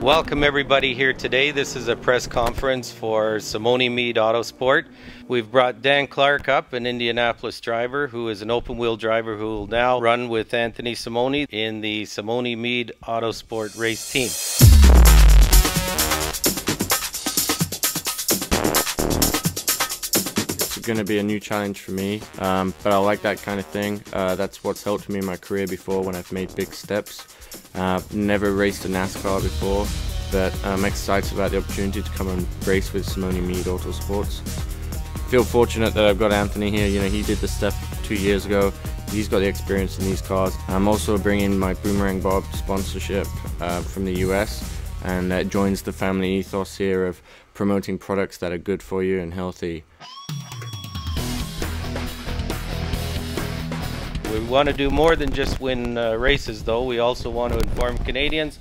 Welcome everybody here today. This is a press conference for Simone Meade Autosport. We've brought Dan Clark up, an Indianapolis driver who is an open wheel driver who will now run with Anthony Simone in the Simone Meade Autosport race team. It's going to be a new challenge for me, but I like that kind of thing. That's what's helped me in my career before when I've made big steps. Never raced a NASCAR before, but I'm excited about the opportunity to come and race with Simone Meade Autosports. Feel fortunate that I've got Anthony here. You know, he did the stuff 2 years ago. He's got the experience in these cars. I'm also bringing my Boomerang Bob sponsorship from the US, and that joins the family ethos here of promoting products that are good for you and healthy. We want to do more than just win races, though. We also want to inform Canadians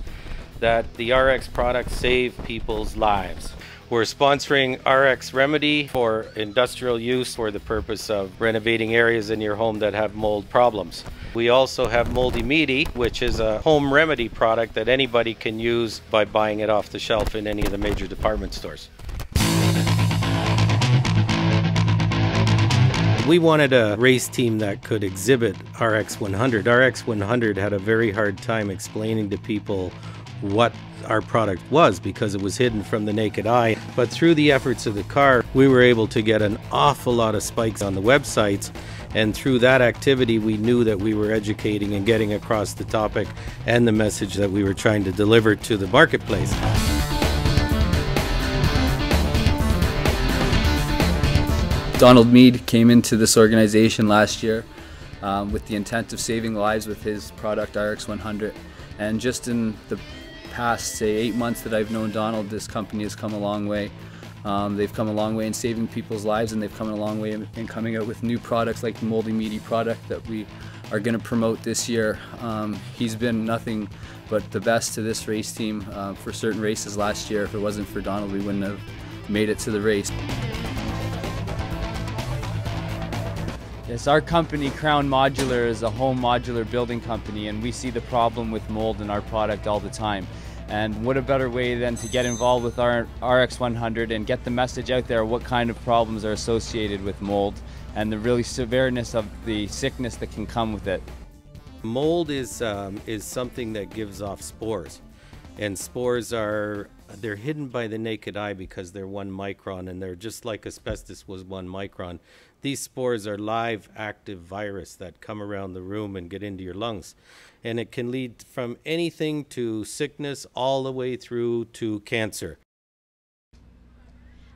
that the RX products save people's lives. We're sponsoring RX Remedy for industrial use for the purpose of renovating areas in your home that have mold problems. We also have Moldy Meaty, which is a home remedy product that anybody can use by buying it off the shelf in any of the major department stores. We wanted a race team that could exhibit RX 100. RX 100 had a very hard time explaining to people what our product was because it was hidden from the naked eye. But through the efforts of the car, we were able to get an awful lot of spikes on the websites. And through that activity, we knew that we were educating and getting across the topic and the message that we were trying to deliver to the marketplace. Donald Meade came into this organization last year with the intent of saving lives with his product RX 100, and just in the past, say, 8 months that I've known Donald, this company has come a long way. They've come a long way in saving people's lives, and they've come a long way in coming out with new products like the Moldy Meaty product that we are going to promote this year. He's been nothing but the best to this race team for certain races last year. If it wasn't for Donald, we wouldn't have made it to the race. Yes, our company, Crown Modular, is a home modular building company, and we see the problem with mold in our product all the time. And what a better way than to get involved with our RX 100 and get the message out there what kind of problems are associated with mold and the really severeness of the sickness that can come with it. Mold is something that gives off spores, and spores they're hidden by the naked eye because they're 1 micron, and they're just like asbestos was 1 micron. These spores are live active virus that come around the room and get into your lungs, and it can lead from anything to sickness all the way through to cancer.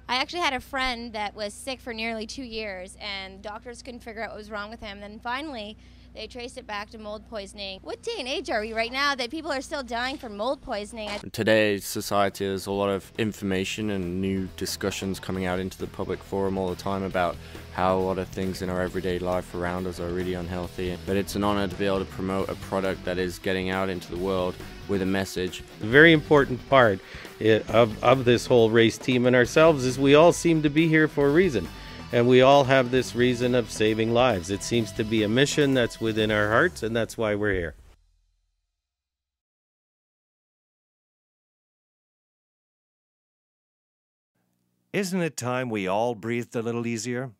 I actually had a friend that was sick for nearly 2 years, and doctors couldn't figure out what was wrong with him. Then finally they traced it back to mold poisoning. What day and age are we right now that people are still dying from mold poisoning? Today's society, there's a lot of information and new discussions coming out into the public forum all the time about how a lot of things in our everyday life around us are really unhealthy. But it's an honor to be able to promote a product that is getting out into the world with a message. A very important part of this whole race team and ourselves is we all seem to be here for a reason. And we all have this reason of saving lives. It seems to be a mission that's within our hearts, and that's why we're here. Isn't it time we all breathed a little easier?